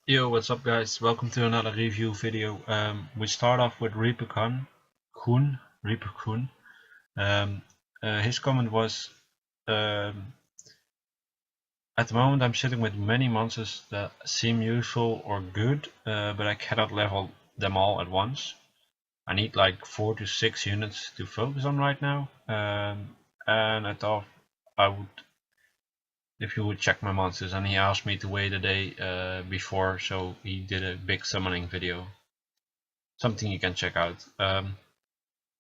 Yo, what's up guys? Welcome to another review video. We start off with Reaper Kun. His comment was, um, at the moment I'm sitting with many monsters that seem useful or good, but I cannot level them all at once. I need like 4 to 6 units to focus on right now, and I thought I would, if you would check my monsters, and he asked me to wait a day before, so he did a big summoning video. Something you can check out.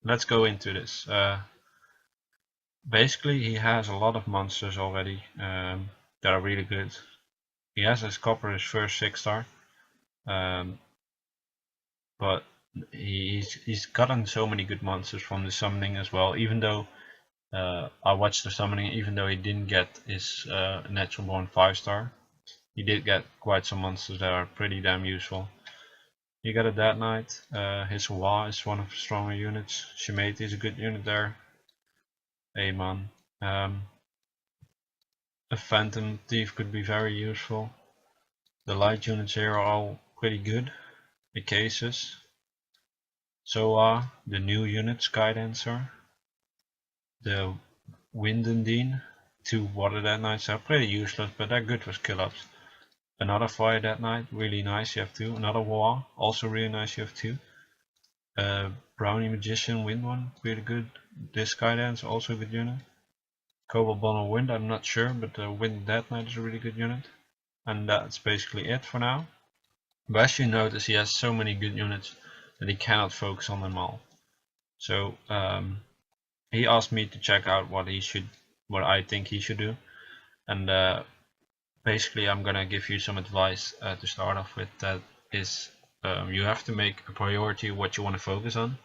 Let's go into this. Basically, he has a lot of monsters already that are really good. He has his copper, his first 6-star, but he's gotten so many good monsters from the summoning as well. Even though I watched the summoning, even though he didn't get his natural born 5-star, he did get quite some monsters that are pretty damn useful. You got a Dead Knight, his Wa is one of the stronger units, Shimate is a good unit there, Amon. A Phantom Thief could be very useful. The light units here are all pretty good. The cases. So the new unit, Skydancer. The Windendine. 2 Water Dead Knights are pretty useless, but they're good for skill ups. Another Fire Dead Knight, really nice, you have 2. Another War, also really nice, you have 2. Brownie Magician, Wind one, really good. This Skydance, also a good unit. Cobalt Bundle Wind, I'm not sure, but the Wind Dead Knight is a really good unit. And that's basically it for now. But as you notice, he has so many good units that he cannot focus on them all. So he asked me to check out what I think he should do, and basically I'm gonna give you some advice to start off with. That is, you have to make a priority what you want to focus on.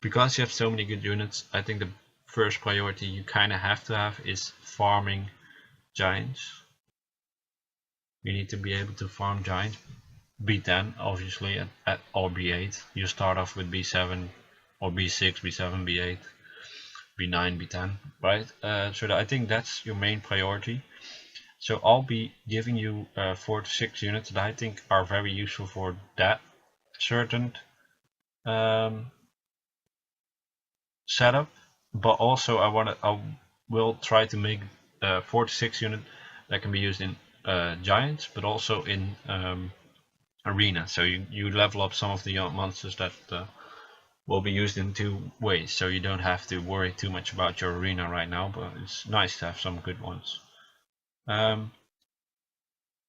Because you have so many good units, I think the first priority you kind of have to have is farming giants. You need to be able to farm giants. B10 obviously or B8. You start off with B7 or B6, B7, B8, B9, B10, right? So I think that's your main priority. So I'll be giving you 4 to 6 units that I think are very useful for that certain setup. But also I will try to make 4 to 6 units that can be used in giants, but also in arena. So you level up some of the monsters that will be used in 2 ways. So you don't have to worry too much about your arena right now, but it's nice to have some good ones.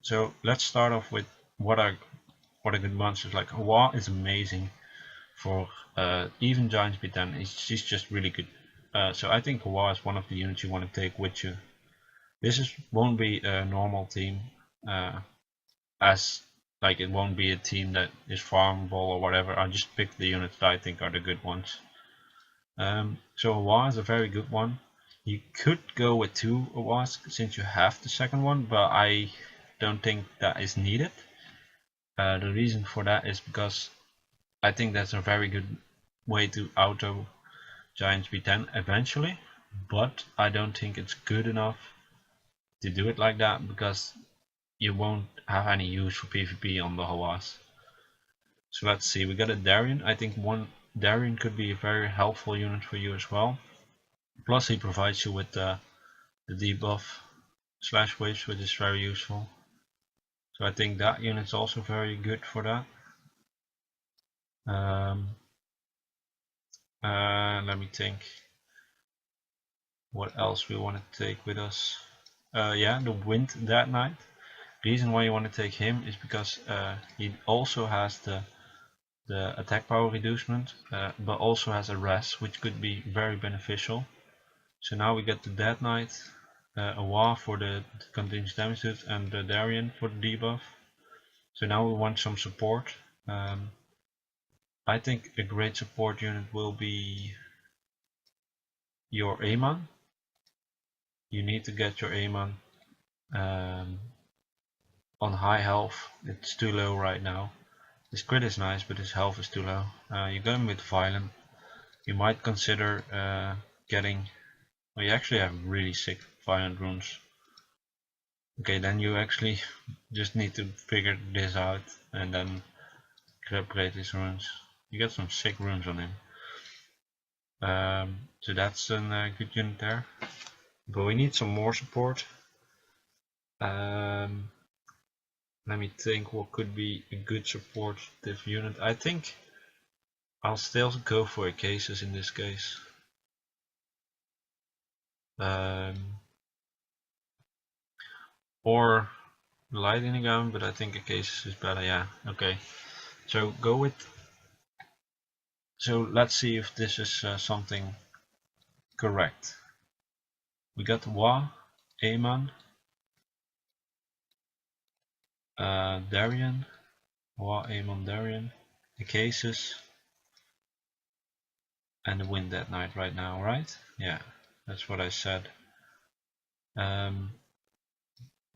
So let's start off with what are good monsters. Like Hawa is amazing for even giants B10. She's just really good. So I think Hawa is one of the units you want to take with you. This won't be a normal team, as like it won't be a team that is farmable or whatever. I just picked the units that I think are the good ones. So Hawa is a very good one. You could go with 2 Hawas since you have the second one, but I don't think that is needed. The reason for that is because I think that's a very good way to auto Giants B10 eventually, but I don't think it's good enough to do it like that because you won't have any use for PvP on the Hawas. So let's see, we got a Darien. I think one Darien could be a very helpful unit for you as well. Plus he provides you with the debuff slash waves, which is very useful. So I think that unit's also very good for that. Let me think what else we want to take with us. Yeah, the Wind Dead Knight. Reason why you want to take him is because he also has the attack power reducement, but also has a res, which could be very beneficial. So now we get the Dead Knight, a Wa for the continuous damage hit, and the Darien for the debuff. So now we want some support. I think a great support unit will be your Amon. You need to get your Amon on high health. It's too low right now. His crit is nice, but his health is too low. You're going with Violent. You might consider getting. Well, you actually have really sick Violent runes. Okay, then you actually just need to figure this out and then upgrade his runes. You got some sick runes on him. So that's a good unit there. But we need some more support. Let me think what could be a good supportive unit. I think I'll still go for a cases in this case. Or lightning gun, but I think a cases is better. Yeah, okay. So go with. So let's see if this is something correct. We got Wa, Aemon, Darien, Wa, Aemon, Darien, the cases, and the wind that night right now, right? Yeah, that's what I said.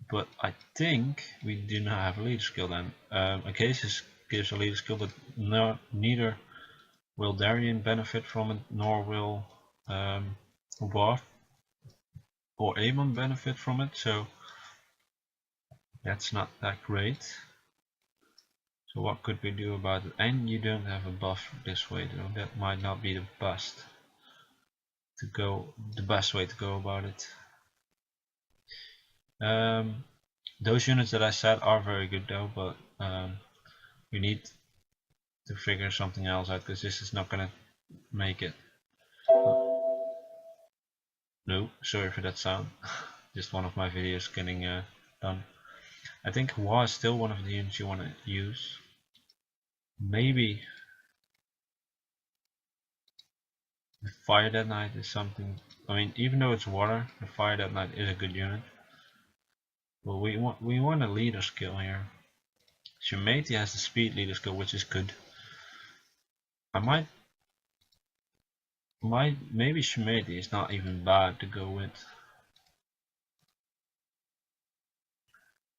But I think we do not have a leader skill then. A cases gives a leader skill, but neither will Darien benefit from it, nor will Wa or Aemon benefit from it, so that's not that great. So what could we do about it? And you don't have a buff this way though. That might not be the best way to go about it. Those units that I said are very good though, but we need to figure something else out because this is not gonna make it. No, sorry for that sound. Just one of my videos getting done. I think Hua is still one of the units you want to use. Maybe the Fire That Night is something. I mean, even though it's water, the Fire That Night is a good unit. But we want a leader skill here. Shumati has the speed leader skill, which is good. I maybe Shumati is not even bad to go with.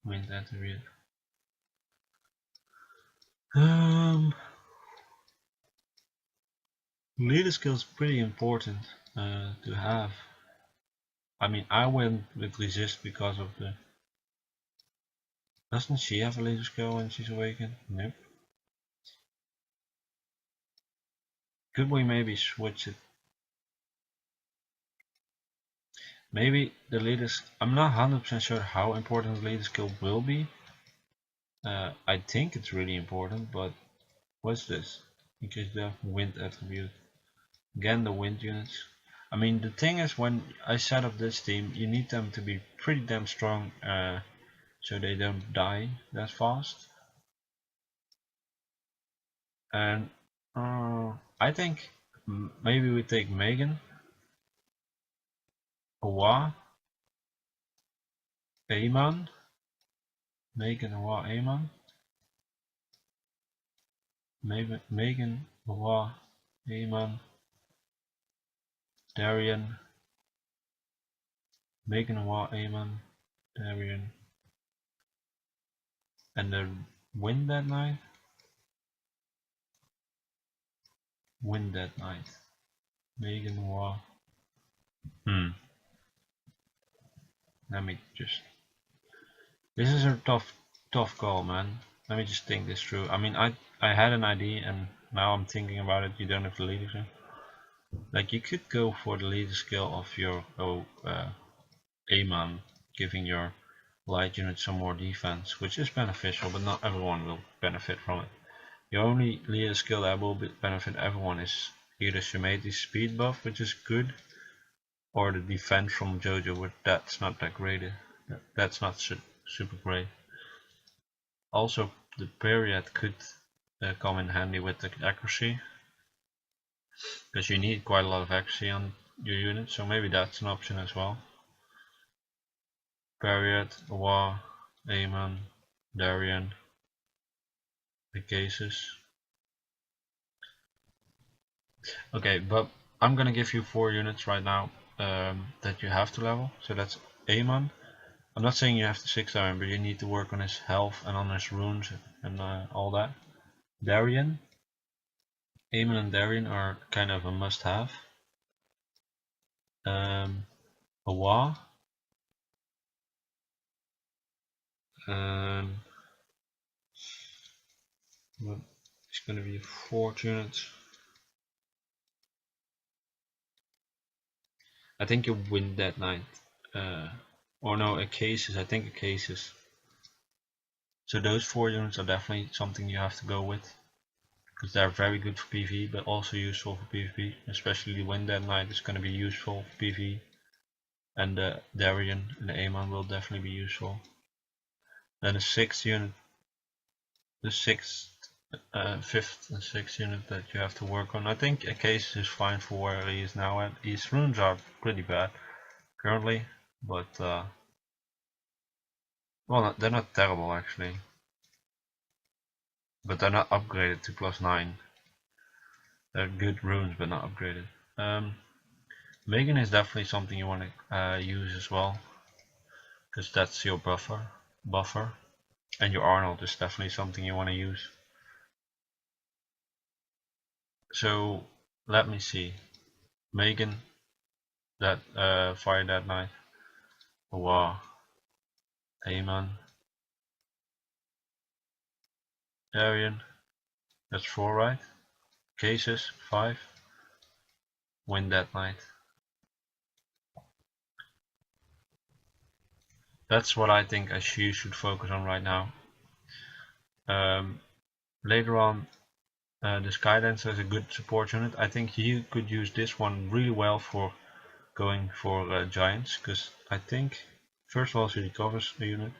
Wind attribute. Leader skill is pretty important to have. I mean, I went with resist because of the. Doesn't she have a leader skill when she's awakened? Nope. Could we maybe switch it? Maybe the leaders. I'm not 100% sure how important the leader skill will be. I think it's really important, but what's this? Because the wind attribute. Again, the wind units. I mean, the thing is, when I set up this team, you need them to be pretty damn strong so they don't die that fast. And I think maybe we take Megan, Hawa, Aemon, Megan, Hawa, Aemon, Megan, Hawa, Aemon, Darien, Megan, Hawa, Aemon, Darien, and the wind that night. Win that night. Megan War. Let me just. This is a tough call, man. Let me just think this through. I mean, I had an idea, and now I'm thinking about it. You don't have the leader skill. Like you could go for the leader skill of your Aemon, giving your light unit some more defense, which is beneficial, but not everyone will benefit from it. The only leader skill that will benefit everyone is either Shumati's speed buff, which is good, or the defense from Jojo, but that's not that great. That's not super great. Also, the period could come in handy with the accuracy, because you need quite a lot of accuracy on your unit, so maybe that's an option as well. Period, Wa, Aemon, Darien, the cases. Okay, but I'm gonna give you 4 units right now that you have to level. So that's Aemon. I'm not saying you have to 6 star him, but you need to work on his health and on his runes and all that. Darien. Aemon and Darien are kind of a must-have. Awa. Um, but it's gonna be 4 units. I think you win that night. Or no, a cases. I think a cases. So those 4 units are definitely something you have to go with, because they're very good for PvE, but also useful for PvP. Especially the win that night is going to be useful for PvE, and the Darien and the Amon will definitely be useful. Then the 6th unit, the 6th, 5th and 6th unit that you have to work on. I think a case is fine for where he is now at. His runes are pretty bad currently, but well, they're not terrible actually, but they're not upgraded to +9. They're good runes, but not upgraded. Megan is definitely something you want to use as well, because that's your buffer, and your Arnold is definitely something you want to use. So let me see. Megan, that fire that night. Wow. Aemon. Arian. That's 4, right? Cases 5. Win that night. That's what I think you should focus on right now. Later on, the Skydancer is a good support unit. I think you could use this one really well for going for giants, because I think first of all she recovers the unit,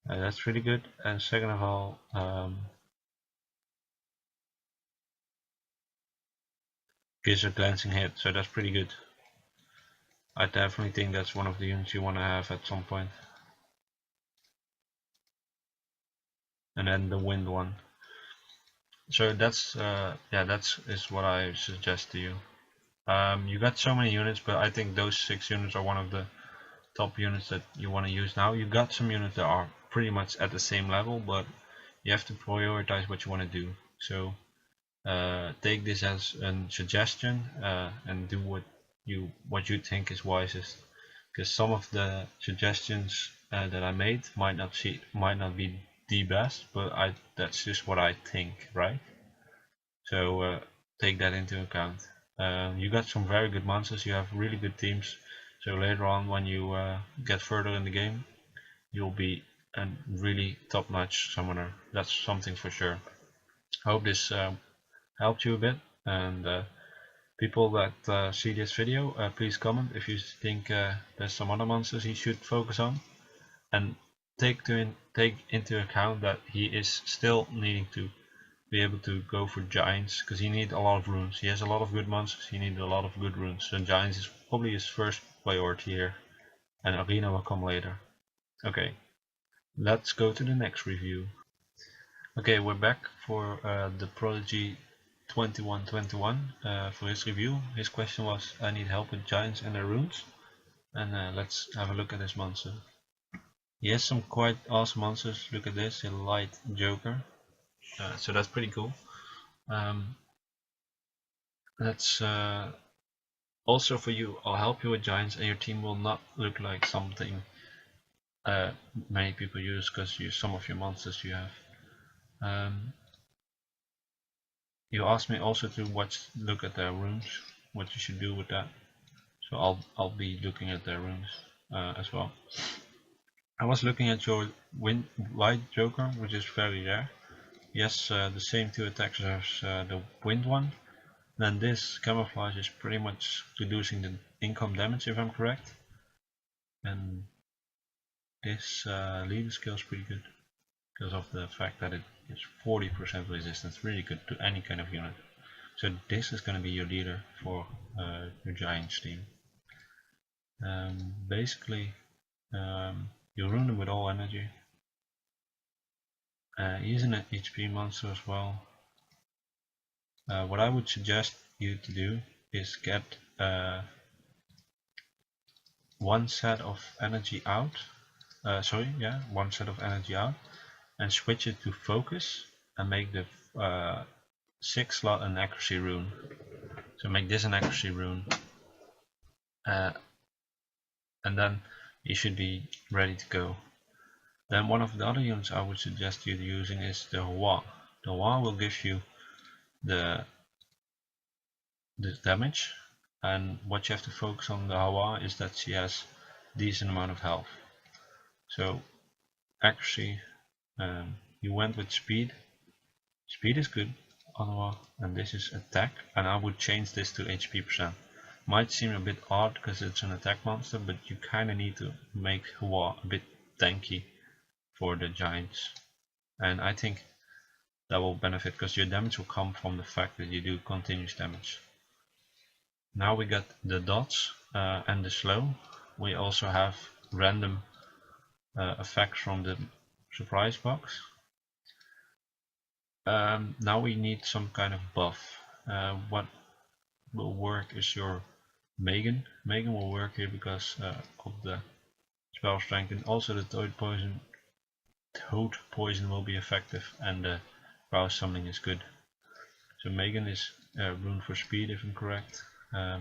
that's really good, and second of all gives a glancing hit, so that's pretty good. I definitely think that's one of the units you want to have at some point. And then the wind one. So that's is what I suggest to you. You got so many units, but I think those 6 units are one of the top units that you want to use now. You got some units that are pretty much at the same level, but you have to prioritize what you want to do. So take this as a suggestion, and do what you think is wisest, because some of the suggestions that I made might not be the best, but that's just what I think, right? So take that into account. You got some very good monsters, you have really good teams, so later on when you get further in the game, you'll be a really top-notch summoner. That's something for sure. Hope this helped you a bit, and people that see this video, please comment if you think there's some other monsters he should focus on, and take into account that he is still needing to be able to go for giants, because he needs a lot of runes. He has a lot of good monsters, he needs a lot of good runes, so giants is probably his first priority here, and arena will come later. Okay, let's go to the next review. Okay, we're back for the TheProdiGy2121 for his review. His question was, I need help with giants and their runes, and let's have a look at this monster. He has some quite awesome monsters. Look at this, a light Joker, so that's pretty cool. That's also for you. I'll help you with giants, and your team will not look like something many people use, because some of your monsters you have. You asked me also to look at their runes, what you should do with that. So I'll be looking at their runes as well. I was looking at your light Joker, which is very rare. Yes, the same 2 attacks as the wind one. Then this camouflage is pretty much reducing the income damage, if I'm correct. And this leader skill is pretty good, because of the fact that it is 40% resistance, really good to any kind of unit. So this is going to be your leader for your giants team. Basically, you rune him with all energy. He's an HP monster as well. What I would suggest you to do is get one set of energy out. One set of energy out, and switch it to focus, and make the 6 slot an accuracy rune. So make this an accuracy rune, and then you should be ready to go. Then one of the other units I would suggest you using is the Hua. The Hua will give you the damage, and what you have to focus on the Hua is that she has decent amount of health. So accuracy, you went with speed. Speed is good on Hua, and this is attack, and I would change this to HP percent. Might seem a bit odd because it's an attack monster, but you kinda need to make Hua a bit tanky for the giants, and I think that will benefit because your damage will come from the fact that you do continuous damage. Now we got the dots and the slow. We also have random effects from the surprise box. Now we need some kind of buff. What will work is your Megan. Megan will work here because of the spell strength, and also the toad poison will be effective, and the rouse summoning is good. So Megan is rune for speed if I'm correct. I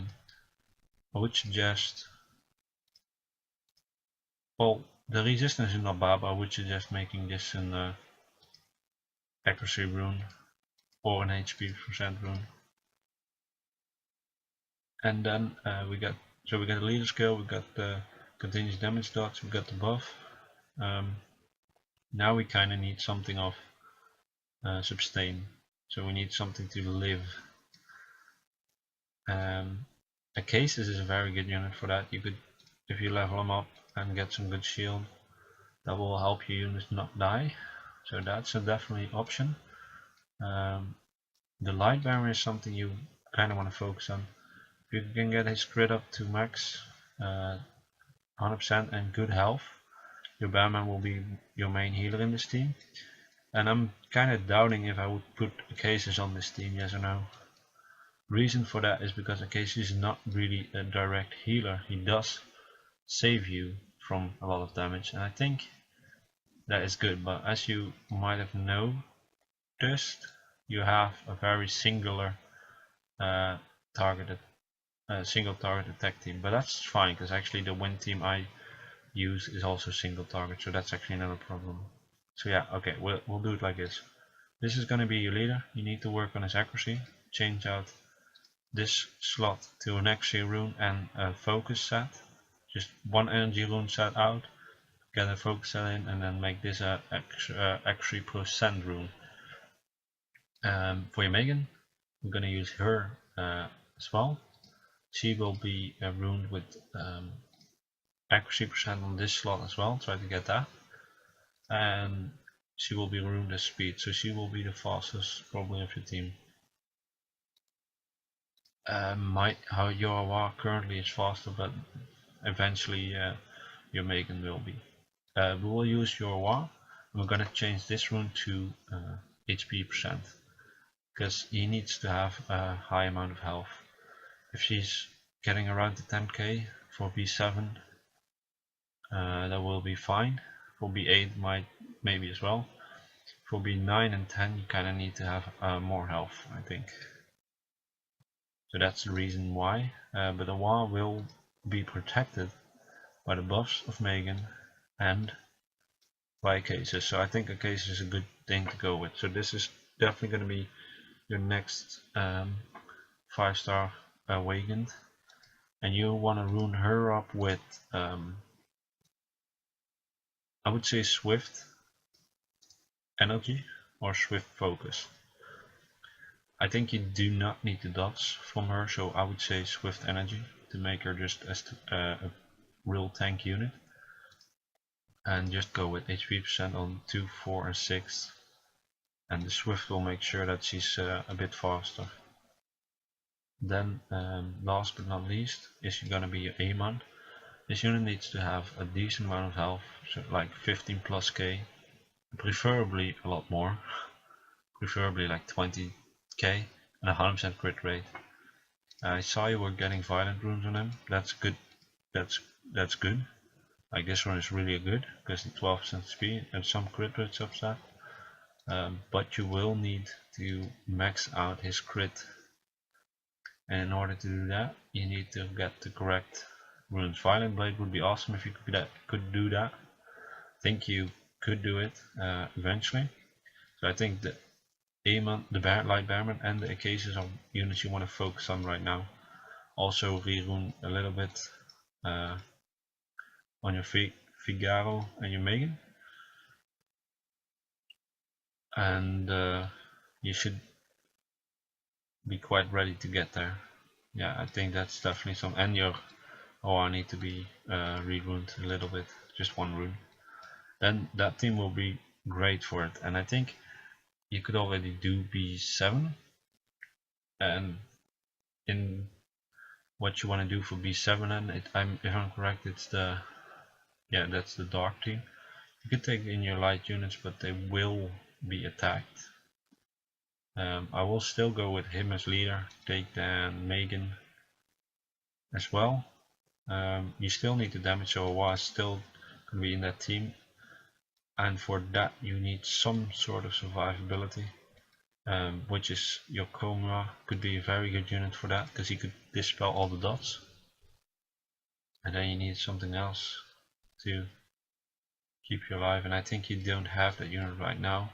would suggest, well, the resistance is not bad, but I would suggest making this an accuracy rune or an HP percent rune. And then we got the leader skill, we got the continuous damage dots, we got the buff. Now we kind of need something of sustain, so we need something to live. A cases is a very good unit for that. You could, if you level them up and get some good shield, that will help your units not die. So that's a definitely option. The light barrier is something you kind of want to focus on. If you can get his crit up to max 100% and good health, your Bearman will be your main healer in this team. And I'm kind of doubting if I would put Acacius on this team, yes or no. Reason for that is because Acacius is not really a direct healer. He does save you from a lot of damage, and I think that is good, but as you might have noticed, you have a very singular single target attack team, but that's fine because actually the win team I use is also single target, so that's actually another problem. So yeah, okay, we'll do it like this. This is going to be your leader. You need to work on his accuracy, change out this slot to an accuracy rune and a focus set, just one energy rune set out, get a focus set in, and then make this a accuracy percent rune. For your Megan, we're going to use her as well. She will be runed with accuracy percent on this slot as well, try to get that. And she will be runed as speed, so she will be the fastest probably of your team. How your Hua currently is faster, but eventually your Megan will be. We will use your Hua. We're gonna change this rune to HP percent because he needs to have a high amount of health. If she's getting around the 10k for B7, that will be fine. For B8 maybe as well. For B9 and 10 you kinda need to have more health, I think. So that's the reason why, but the Hua will be protected by the buffs of Megan and by Acacius, so I think Acacius is a good thing to go with. So this is definitely going to be your next 5-star awakened, and you want to rune her up with I would say Swift Energy or Swift Focus. I think you do not need the dots from her, so I would say Swift Energy to make her just as a real tank unit, and just go with HP percent on 2, 4 and 6, and the Swift will make sure that she's a bit faster. Then last but not least is going to be your Amon. This unit needs to have a decent amount of health, so like 15 plus k, preferably a lot more, preferably like 20k and 100% crit rate. I saw you were getting violent runes on him. That's good. That's good. Like this one is really good because the 12% speed and some crit rates upset. But you will need to max out his crit, and in order to do that you need to get the correct runes. Violent Blade would be awesome if you could do that. I think you could do it eventually. So I think the Aemon, the Light Bearman, and the cases of units you want to focus on right now. Also rerun a little bit on your Figaro and your Megan, and you should be quite ready to get there. Yeah, I think that's definitely some. And your OR need to be reruned a little bit, just one rune. Then that team will be great for it. And I think you could already do B7, and in what you want to do for B7, and if I'm correct, it's that's the dark team. You could take in your light units, but they will be attacked. I will still go with him as leader, take then Megan as well. You still need to damage, so was still can be in that team, and for that you need some sort of survivability, which is your Coma could be a very good unit for that, because he could dispel all the dots. And then you need something else to keep you alive, and I think you don't have that unit right now.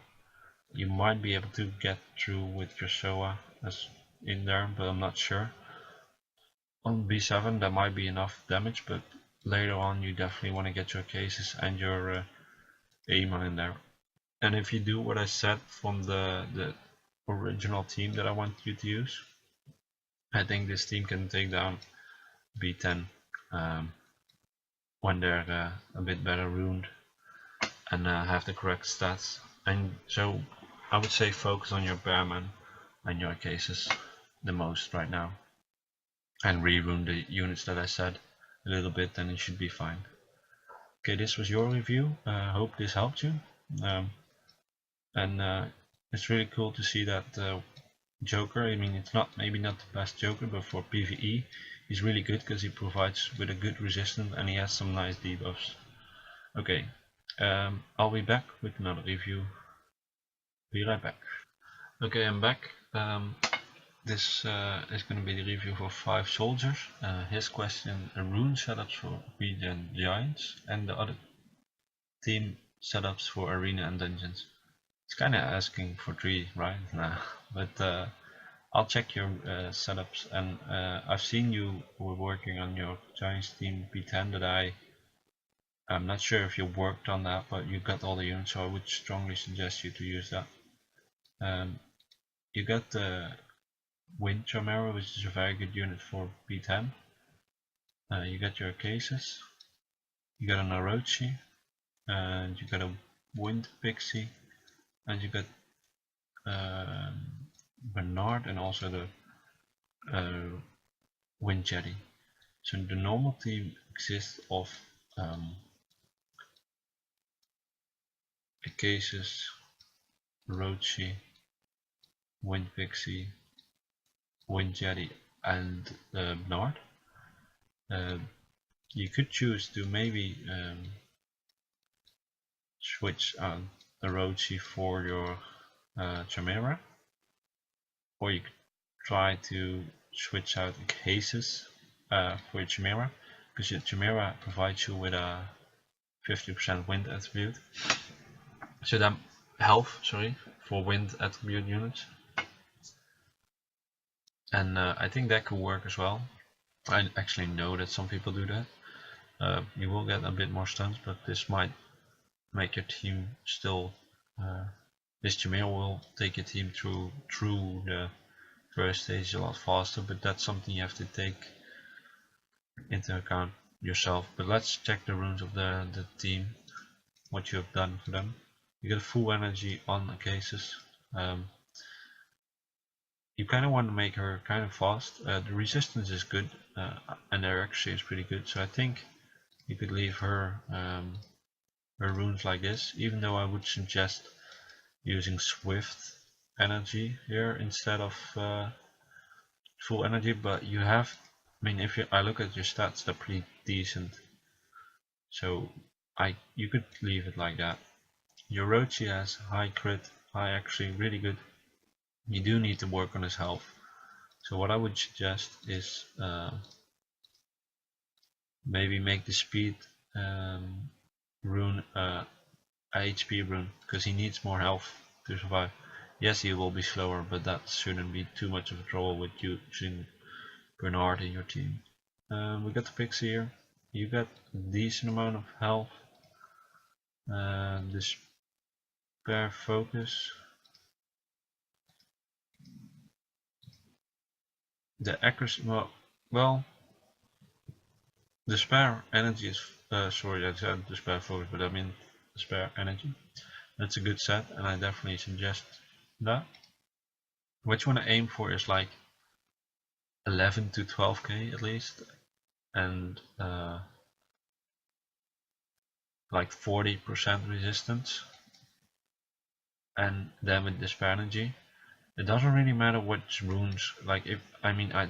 You might be able to get through with your Soa as in there, but I'm not sure. On B7 that might be enough damage, but later on you definitely want to get your cases and your Aemon in there. And if you do what I said from the original team that I want you to use, I think this team can take down B10 when they're a bit better ruined and have the correct stats. And so I would say focus on your Bearman and your cases the most right now, and rerun the units that I said a little bit, then it should be fine. Okay, this was your review. Hope this helped you. And it's really cool to see that Joker. I mean, it's maybe not the best Joker, but for PvE he's really good because he provides with a good resistance and he has some nice debuffs. Okay, I'll be back with another review. Be right back. Okay, I'm back. This is going to be the review for 5soldiers. His question: rune setups for regen giants, and the other team setups for arena and dungeons. It's kind of asking for 3, right? Nah, but I'll check your setups, and I've seen you were working on your giants team B10 that I'm not sure if you worked on that, but you got all the units, so I would strongly suggest you to use that. You got the Wind Chimera, which is a very good unit for B10. You got your cases, you got an Orochi, and you got a Wind Pixie, and you got Bernard, and also the Wind Jetty. So the normal team consists of the cases, Orochi, Wind Pixie, Wind Jetty, and Bernard. You could choose to maybe switch out Orochi for your Chimera, or you could try to switch out the cases for your Chimera, because your Chimera provides you with a 50% wind attribute. So that health, sorry, for wind attribute units. And I think that could work as well. I actually know that some people do that. You will get a bit more stuns, but this might make your team still. This Chimera will take your team through the first stage a lot faster, but that's something you have to take into account yourself. But let's check the runes of the team, what you have done for them. You get full energy on the cases. You kind of want to make her kind of fast. The resistance is good, and her accuracy is pretty good, so I think you could leave her her runes like this, even though I would suggest using swift energy here instead of full energy. But you have, I mean, if I look at your stats, they're pretty decent, so you could leave it like that. Your Orochi has high crit, high accuracy, really good. You do need to work on his health, so what I would suggest is maybe make the speed rune a HP rune, because he needs more health to survive. Yes, he will be slower, but that shouldn't be too much of a trouble with using Bernard in your team. We got the pixie here. You got a decent amount of health. Despair focus. The accuracy, well, despair energy is, sorry, I said despair focus, but I mean despair energy. That's a good set, and I definitely suggest that. What you want to aim for is like 11 to 12k at least, and like 40% resistance. And then with despair energy, it doesn't really matter which runes. Like if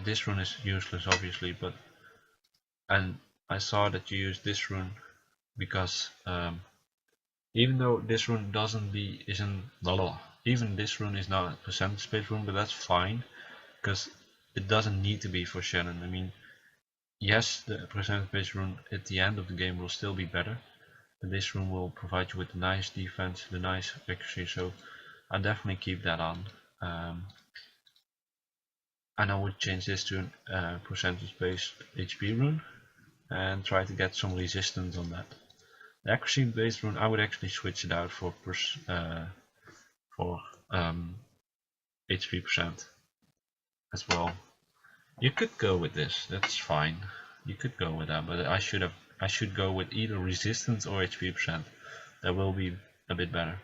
this rune is useless obviously, but and I saw that you use this rune because even though this rune even this rune is not a percentage based rune, but that's fine because it doesn't need to be for Shannon. I mean, yes, the percentage based rune at the end of the game will still be better, but this rune will provide you with a nice defense, the nice accuracy, so I definitely keep that on. And I would change this to a percentage based HP rune and try to get some resistance on that. The accuracy based rune, I would actually switch it out for HP percent as well. You could go with this, that's fine. You could go with that, but I should go with either resistance or HP percent. That will be a bit better.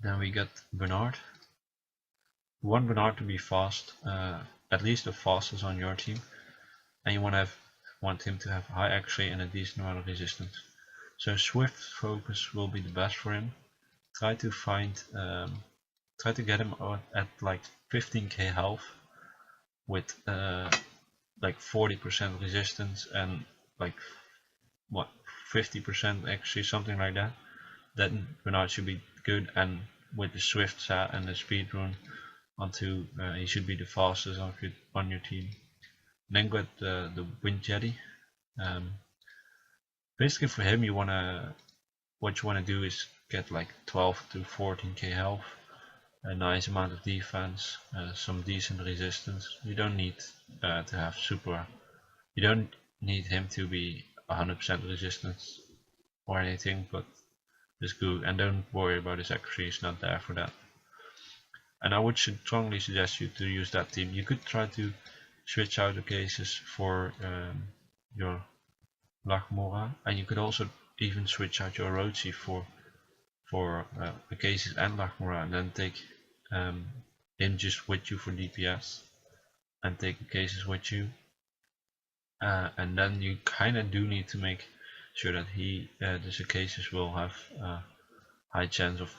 Then we got Bernard. You want Bernard to be fast, at least the fastest on your team, and you want him to have high accuracy and a decent amount of resistance. So swift focus will be the best for him. Try to get him at like 15k health with like 40% resistance and like what 50% actually, something like that. Then Bernard should be good, and with the swift stat and the speed rune onto he should be the fastest on your team. Then got the Wind Jetty. Basically for him what you wanna do is get like 12 to 14k health, a nice amount of defense, some decent resistance. You don't need to have you don't need him to be 100% resistance or anything, but just good, and don't worry about his accuracy, he's not there for that. And I would strongly suggest you to use that team. You could try to switch out the cases for your Lachmora, and you could also even switch out your Orochi for the cases and Lachmora, and then take him just with you for DPS and take the cases with you, and then you kind of do need to make sure that the cases will have a high chance of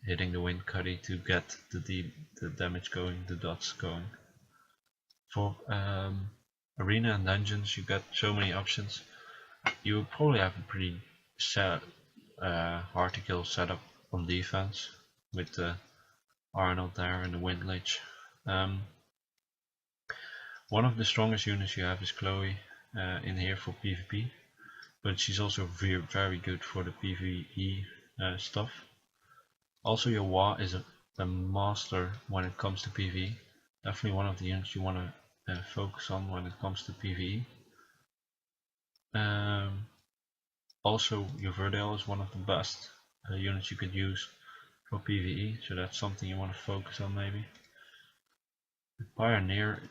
hitting the Wind Cuddy to get the damage going, the dots going. For arena and dungeons, you got so many options. You will probably have a pretty hard to kill setup on defense with the Arnold there and the Wind Lich. One of the strongest units you have is Chloe in here for PvP, but she's also very good for the PvE stuff. Also, your Wa is a master when it comes to PvE. Definitely one of the units you want to focus on when it comes to PvE. Also, your Verdale is one of the best units you could use for PvE, so that's something you want to focus on maybe. The Pioneer,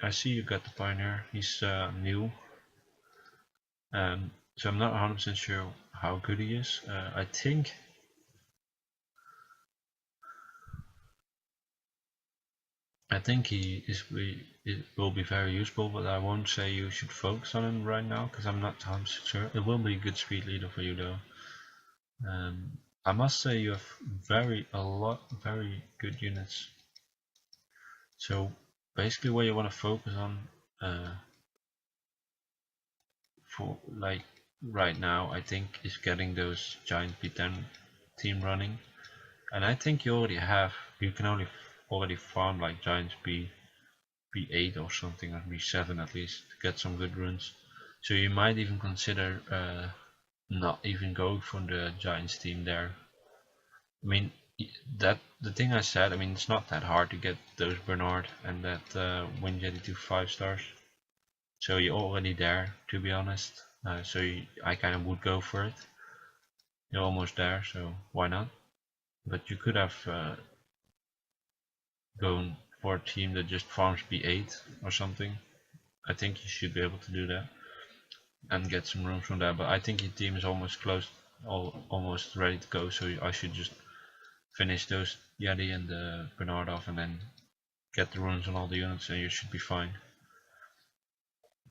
I see you got the Pioneer, he's new. So I'm not 100% sure how good he is. I think it will be very useful, but I won't say you should focus on him right now because I'm not 100% sure. It will be a good speed leader for you though. I must say you have very good units. So basically what you want to focus on for like right now, I think, is getting those giant P10 team running. And I think you can already farm like giants B8 or something, or B7 at least, to get some good runes. So you might even consider not even going for the Giants team there. I mean, that the thing I said, I mean, it's not that hard to get those Bernard and that Wind Jetty to 5 stars. So you're already there, to be honest. I kind of would go for it. You're almost there, so why not? But you could have gone for a team that just farms B8 or something. I think you should be able to do that and get some rooms from there. But I think your team is almost close, almost ready to go. So I should just finish those Yeti and the Bernard off and then get the runes on all the units and you should be fine.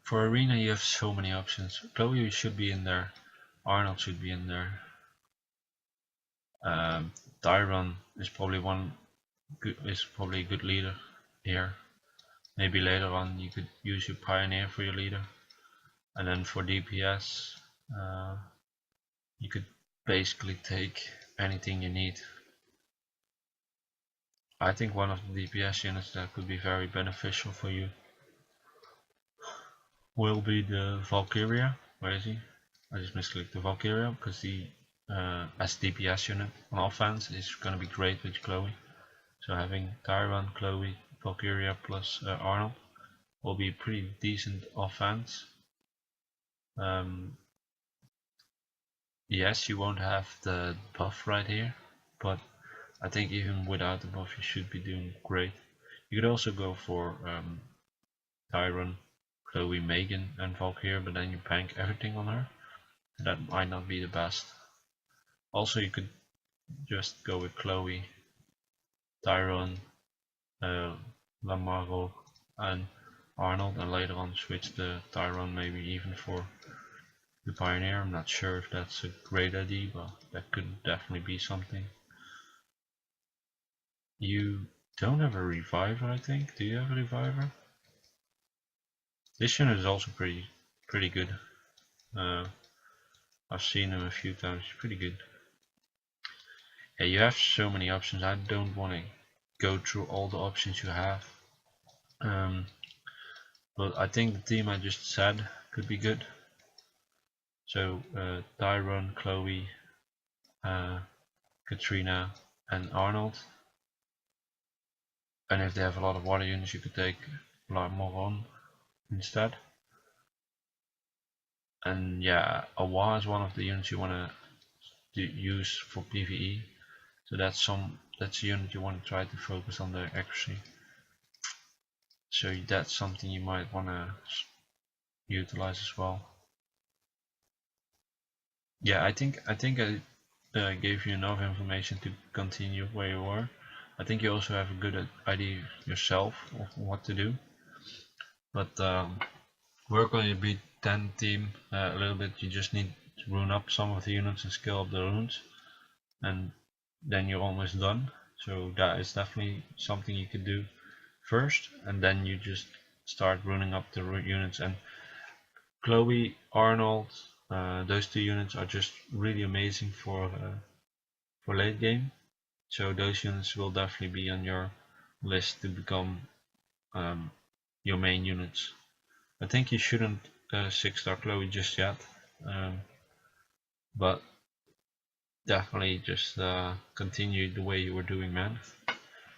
For arena you have so many options. Chloe should be in there, Arnold should be in there. Tyron is probably a good leader here. Maybe later on you could use your Pioneer for your leader. And then for DPS you could basically take anything you need. I think one of the DPS units that could be very beneficial for you will be the Valkyria. Where is he? I just misclicked the Valkyria because the as DPS unit on offense is going to be great with Chloe. So having Tyron, Chloe, Valkyria plus Arnold will be pretty decent offense. Yes, you won't have the buff right here, but I think even without the buff you should be doing great. You could also go for Tyron, Chloe, Megan and Valkyria, but then you bank everything on her. That might not be the best. Also you could just go with Chloe, Tyron, Lamaro and Arnold and later on switch the Tyron maybe even for the Pioneer. I'm not sure if that's a great idea, but that could definitely be something. You don't have a Reviver, I think. Do you have a Reviver? This unit is also pretty good. I've seen him a few times, he's pretty good. Yeah, you have so many options. I don't want to go through all the options you have. But I think the team I just said could be good. So Tyron, Chloe, Katrina and Arnold. And if they have a lot of water units you could take a lot more on instead. And yeah, Awa is one of the units you want to use for PvE. So that's a unit you want to try to focus on their accuracy. So that's something you might want to utilize as well. Yeah, I think I gave you enough information to continue where you were. I think you also have a good idea yourself of what to do. But work on your B10 team a little bit. You just need to rune up some of the units and scale up the runes, and then you're almost done. So that is definitely something you could do first, and then you just start runing up the units. And Chloe, Arnold, those two units are just really amazing for late game. So those units will definitely be on your list to become your main units. I think you shouldn't 6-star Chloe just yet, but definitely just continue the way you were doing, man.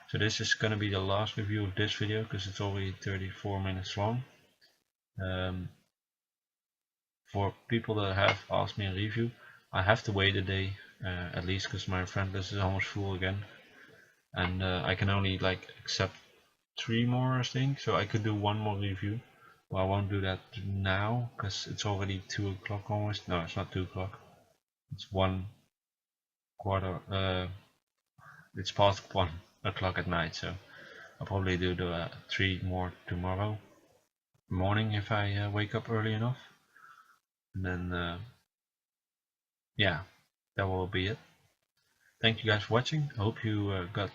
So this is gonna be the last review of this video because it's already 34 minutes long. For people that have asked me a review, I have to wait a day at least because my friend list is almost full again, and I can only like accept 3 more I think, so I could do 1 more review. Well, I won't do that now because it's already 2 o'clock almost. No, it's not 2 o'clock. It's 1:15. It's past 1 o'clock at night, so I'll probably do the 3 more tomorrow morning if I wake up early enough. And then yeah, that will be it. Thank you guys for watching. I hope you got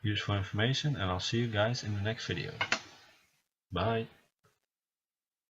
useful information, and I'll see you guys in the next video. Bye.